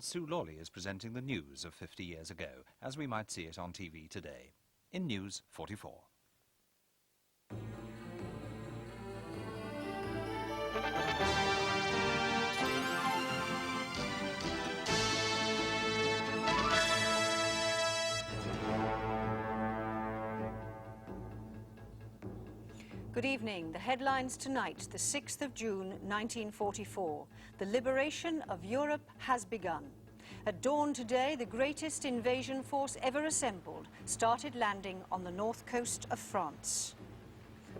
Sue Lawley is presenting the news of 50 years ago, as we might see it on TV today. In News 44. Good evening. The headlines tonight, the 6th of June, 1944. The liberation of Europe has begun. At dawn today, the greatest invasion force ever assembled started landing on the north coast of France.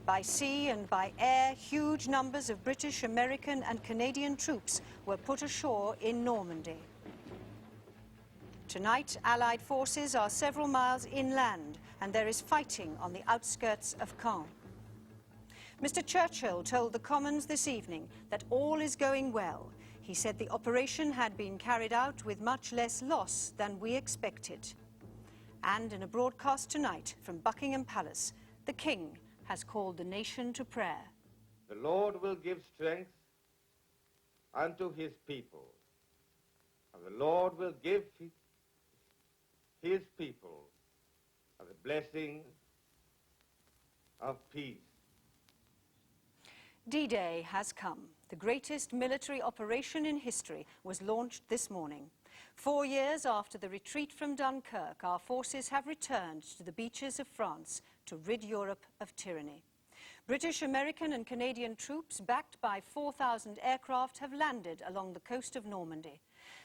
By sea and by air, huge numbers of British, American and Canadian troops were put ashore in Normandy. Tonight, Allied forces are several miles inland and there is fighting on the outskirts of Caen. Mr. Churchill told the Commons this evening that all is going well. He said the operation had been carried out with much less loss than we expected. And in a broadcast tonight from Buckingham Palace, the King has called the nation to prayer. The Lord will give strength unto his people, and the Lord will give his people the blessing of peace. D-Day has come. The greatest military operation in history was launched this morning. 4 years after the retreat from Dunkirk, our forces have returned to the beaches of France to rid Europe of tyranny. British, American and Canadian troops, backed by 4,000 aircraft, have landed along the coast of Normandy.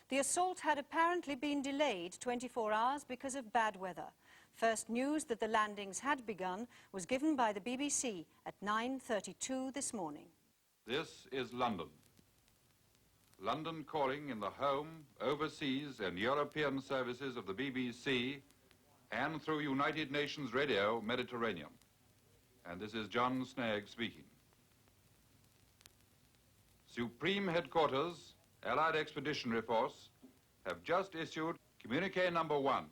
The assault had apparently been delayed 24 hours because of bad weather. First news that the landings had begun was given by the BBC at 9:32 this morning. This is London. London calling in the home, overseas and European services of the BBC and through United Nations Radio Mediterranean. And this is John Snagg speaking. Supreme Headquarters, Allied Expeditionary Force, have just issued Communique number 1.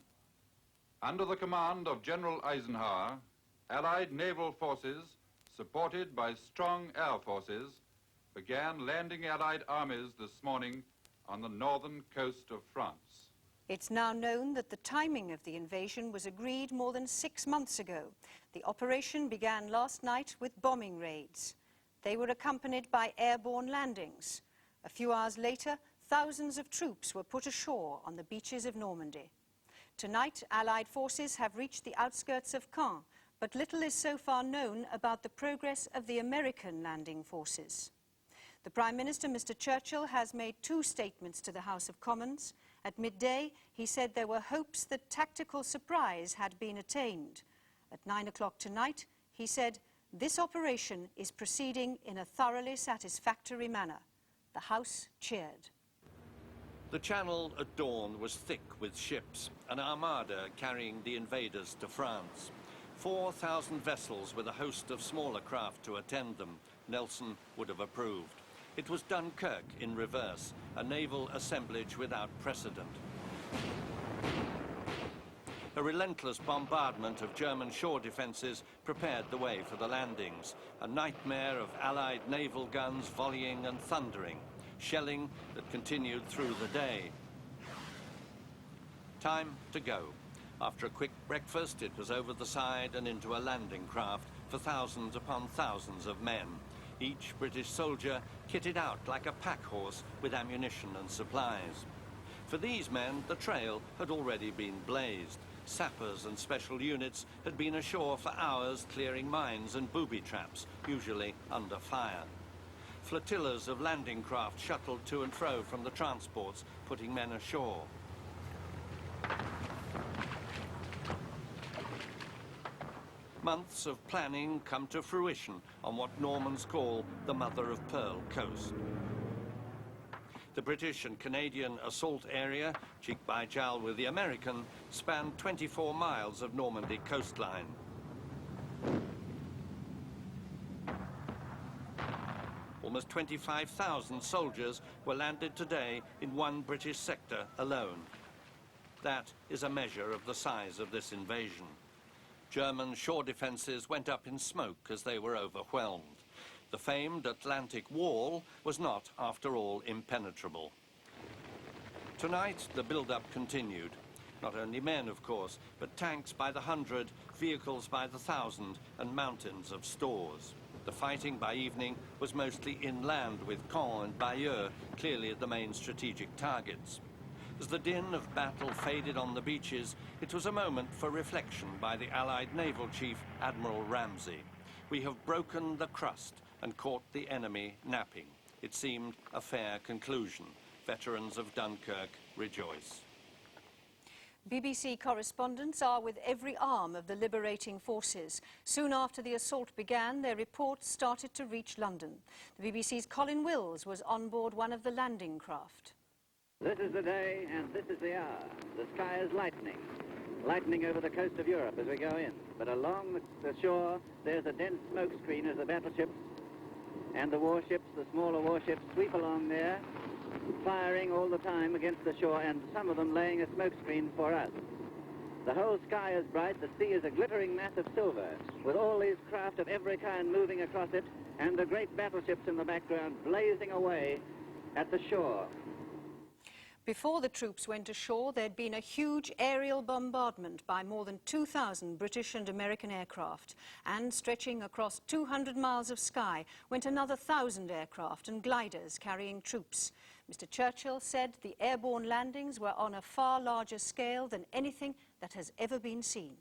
Under the command of General Eisenhower, Allied naval forces, supported by strong air forces, began landing Allied armies this morning on the northern coast of France. It's now known that the timing of the invasion was agreed more than 6 months ago. The operation began last night with bombing raids. They were accompanied by airborne landings. A few hours later, thousands of troops were put ashore on the beaches of Normandy. Tonight, Allied forces have reached the outskirts of Caen, but little is so far known about the progress of the American landing forces. The Prime Minister, Mr. Churchill, has made 2 statements to the House of Commons. At midday, he said there were hopes that tactical surprise had been attained. At 9 o'clock tonight, he said, "This operation is proceeding in a thoroughly satisfactory manner." The House cheered. The Channel at dawn was thick with ships, an armada carrying the invaders to France. 4,000 vessels with a host of smaller craft to attend them. Nelson would have approved. It was Dunkirk in reverse, a naval assemblage without precedent. A relentless bombardment of German shore defences prepared the way for the landings, a nightmare of Allied naval guns volleying and thundering. Shelling that continued through the day. Time to go. After a quick breakfast, it was over the side and into a landing craft for thousands upon thousands of men. Each British soldier kitted out like a pack horse with ammunition and supplies. For these men, the trail had already been blazed. Sappers and special units had been ashore for hours clearing mines and booby traps, usually under fire. Flotillas of landing craft shuttled to and fro from the transports, putting men ashore. Months of planning come to fruition on what Normans call the mother-of-pearl coast. The British and Canadian assault area, cheek by jowl with the American, spanned 24 miles of Normandy coastline. Almost 25,000 soldiers were landed today in one British sector alone. That is a measure of the size of this invasion. German shore defences went up in smoke as they were overwhelmed. The famed Atlantic Wall was not, after all, impenetrable. Tonight, the build-up continued. Not only men, of course, but tanks by the hundred, vehicles by the thousand, and mountains of stores. The fighting by evening was mostly inland, with Caen and Bayeux clearly the main strategic targets. As the din of battle faded on the beaches, it was a moment for reflection by the Allied Naval Chief, Admiral Ramsay. We have broken the crust and caught the enemy napping. It seemed a fair conclusion. Veterans of Dunkirk rejoice. BBC correspondents are with every arm of the liberating forces. Soon after the assault began, their reports started to reach London. The BBC's Colin Wills was on board one of the landing craft. This is the day and this is the hour. The sky is lightening. Lightening over the coast of Europe as we go in. But along the shore, there's a dense smoke screen as the battleships and the warships, the smaller warships, sweep along there, firing all the time against the shore, and some of them laying a smoke screen for us. The whole sky is bright. The sea is a glittering mass of silver, with all these craft of every kind moving across it, and the great battleships in the background blazing away at the shore. Before the troops went ashore, there'd been a huge aerial bombardment by more than 2,000 British and American aircraft. And stretching across 200 miles of sky went another 1,000 aircraft and gliders carrying troops. Mr. Churchill said the airborne landings were on a far larger scale than anything that has ever been seen.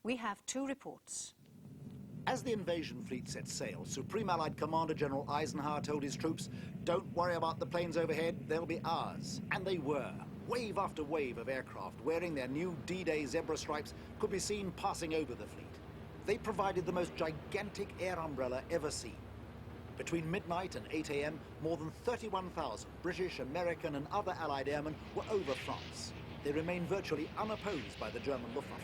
We have two reports. As the invasion fleet set sail, Supreme Allied Commander General Eisenhower told his troops, "Don't worry about the planes overhead, they'll be ours." And they were. Wave after wave of aircraft wearing their new D-Day zebra stripes could be seen passing over the fleet. They provided the most gigantic air umbrella ever seen. Between midnight and 8 a.m., more than 31,000 British, American and other Allied airmen were over France. They remained virtually unopposed by the German Luftwaffe.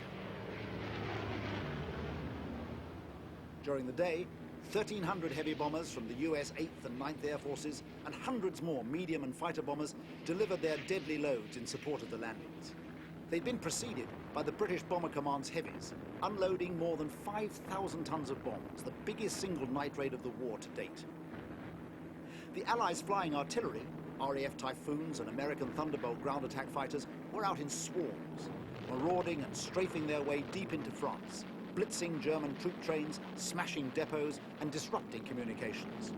During the day, 1,300 heavy bombers from the US 8th and 9th Air Forces and hundreds more medium and fighter bombers delivered their deadly loads in support of the landings. They'd been preceded by the British Bomber Command's heavies, unloading more than 5,000 tons of bombs, the biggest single night raid of the war to date. The Allies' flying artillery, RAF Typhoons and American Thunderbolt ground attack fighters, were out in swarms, marauding and strafing their way deep into France, blitzing German troop trains, smashing depots and disrupting communications.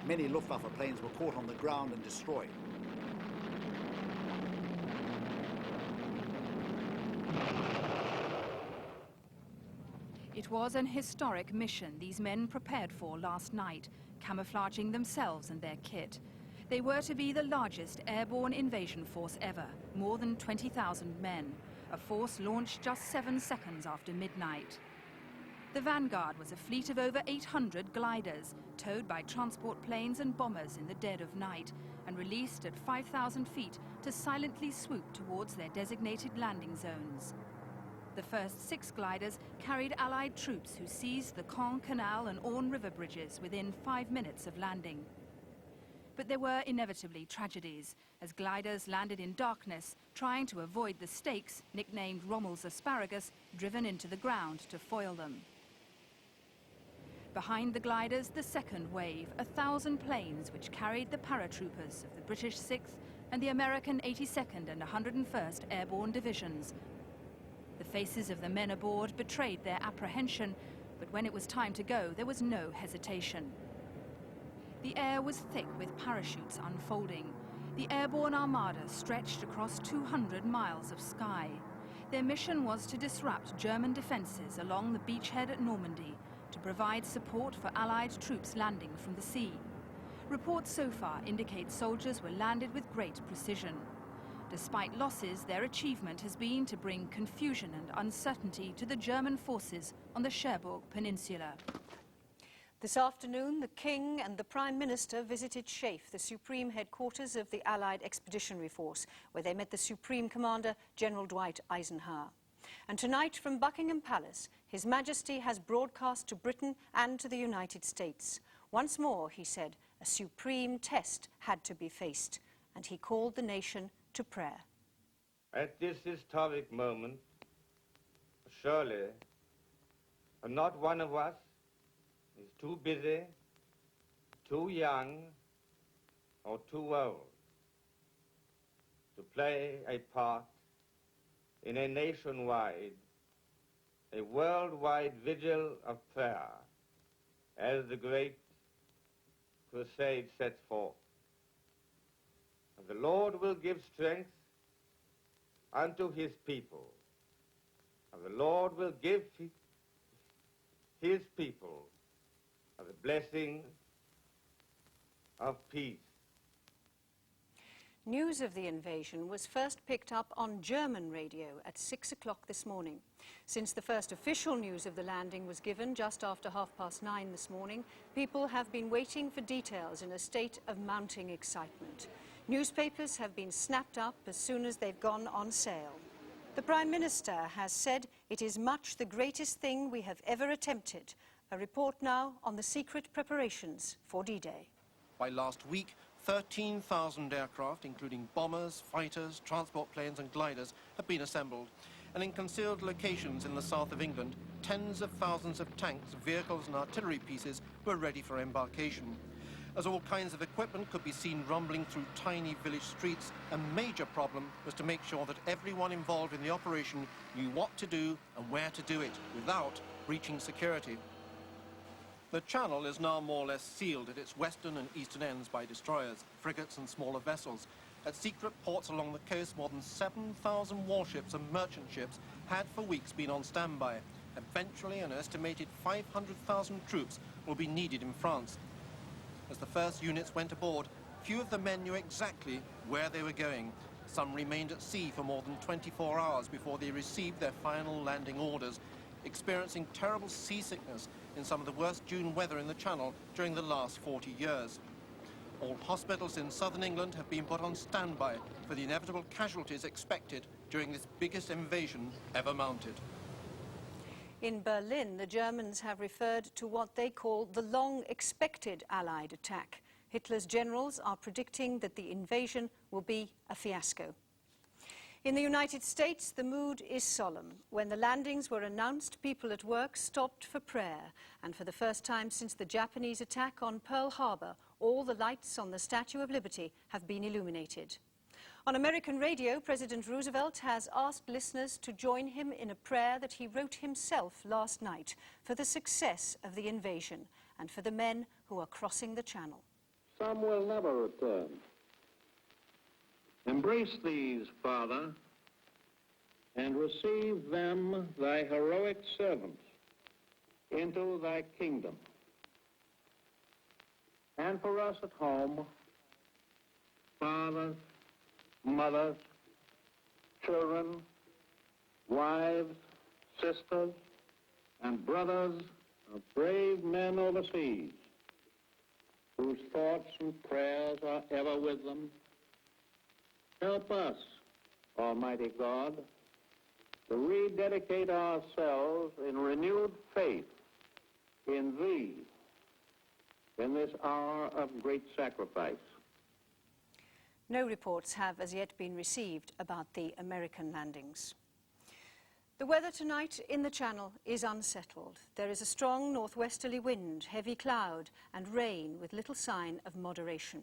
Many Luftwaffe planes were caught on the ground and destroyed. It was an historic mission these men prepared for last night, camouflaging themselves and their kit. They were to be the largest airborne invasion force ever, more than 20,000 men. A force launched just 7 seconds after midnight. The vanguard was a fleet of over 800 gliders, towed by transport planes and bombers in the dead of night, and released at 5,000 feet to silently swoop towards their designated landing zones. The first 6 gliders carried Allied troops who seized the Caen Canal and Orne River bridges within 5 minutes of landing. But there were inevitably tragedies, as gliders landed in darkness, trying to avoid the stakes, nicknamed Rommel's asparagus, driven into the ground to foil them. Behind the gliders, the second wave, 1,000 planes which carried the paratroopers of the British 6th and the American 82nd and 101st Airborne Divisions. The faces of the men aboard betrayed their apprehension, but when it was time to go, there was no hesitation. The air was thick with parachutes unfolding. The airborne armada stretched across 200 miles of sky. Their mission was to disrupt German defences along the beachhead at Normandy, to provide support for Allied troops landing from the sea. Reports so far indicate soldiers were landed with great precision. Despite losses, their achievement has been to bring confusion and uncertainty to the German forces on the Cherbourg Peninsula. This afternoon, the King and the Prime Minister visited SHAEF, the supreme headquarters of the Allied Expeditionary Force, where they met the Supreme Commander, General Dwight Eisenhower. And tonight, from Buckingham Palace, His Majesty has broadcast to Britain and to the United States. Once more, he said, a supreme test had to be faced, and he called the nation to prayer. At this historic moment, surely not one of us is too busy, too young, or too old to play a part in a nationwide, a worldwide vigil of prayer as the great crusade sets forth. And the Lord will give strength unto his people, and the Lord will give his people the blessing of peace. News of the invasion was first picked up on German radio at 6 o'clock this morning. Since the first official news of the landing was given just after 9:30 this morning, people have been waiting for details in a state of mounting excitement. Newspapers have been snapped up as soon as they've gone on sale. The Prime Minister has said it is much the greatest thing we have ever attempted. A report now on the secret preparations for D-Day. By last week, 13,000 aircraft, including bombers, fighters, transport planes and gliders, have been assembled. And in concealed locations in the south of England, tens of thousands of tanks, vehicles and artillery pieces were ready for embarkation. As all kinds of equipment could be seen rumbling through tiny village streets, a major problem was to make sure that everyone involved in the operation knew what to do and where to do it without breaching security. The channel is now more or less sealed at its western and eastern ends by destroyers, frigates and smaller vessels. At secret ports along the coast, more than 7,000 warships and merchant ships had for weeks been on standby. Eventually, an estimated 500,000 troops will be needed in France. As the first units went aboard, few of the men knew exactly where they were going. Some remained at sea for more than 24 hours before they received their final landing orders, experiencing terrible seasickness in some of the worst June weather in the Channel during the last 40 years. All hospitals in southern England have been put on standby for the inevitable casualties expected during this biggest invasion ever mounted. In Berlin, the Germans have referred to what they call the long-expected Allied attack. Hitler's generals are predicting that the invasion will be a fiasco. In the United States, the mood is solemn. When the landings were announced, people at work stopped for prayer. And for the first time since the Japanese attack on Pearl Harbor, all the lights on the Statue of Liberty have been illuminated. On American radio, President Roosevelt has asked listeners to join him in a prayer that he wrote himself last night for the success of the invasion and for the men who are crossing the Channel. Some will never return. Embrace these, Father, and receive them, thy heroic servants, into thy kingdom. And for us at home, fathers, mothers, children, wives, sisters, and brothers of brave men overseas, whose thoughts and prayers are ever with them, help us, Almighty God, to rededicate ourselves in renewed faith in Thee in this hour of great sacrifice. No reports have as yet been received about the American landings. The weather tonight in the Channel is unsettled. There is a strong northwesterly wind, heavy cloud and rain with little sign of moderation.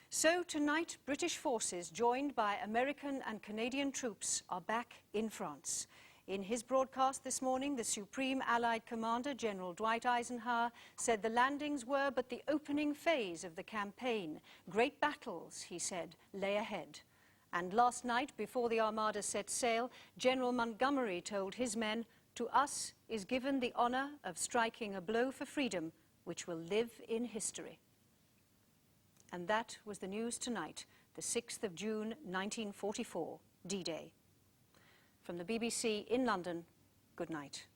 So tonight, British forces joined by American and Canadian troops are back in France. In his broadcast this morning, the Supreme Allied Commander, General Dwight Eisenhower, said the landings were but the opening phase of the campaign. Great battles, he said, lay ahead. And last night, before the Armada set sail, General Montgomery told his men, "To us is given the honor of striking a blow for freedom, which will live in history." And that was the news tonight, the 6th of June, 1944, D-Day. From the BBC in London, good night.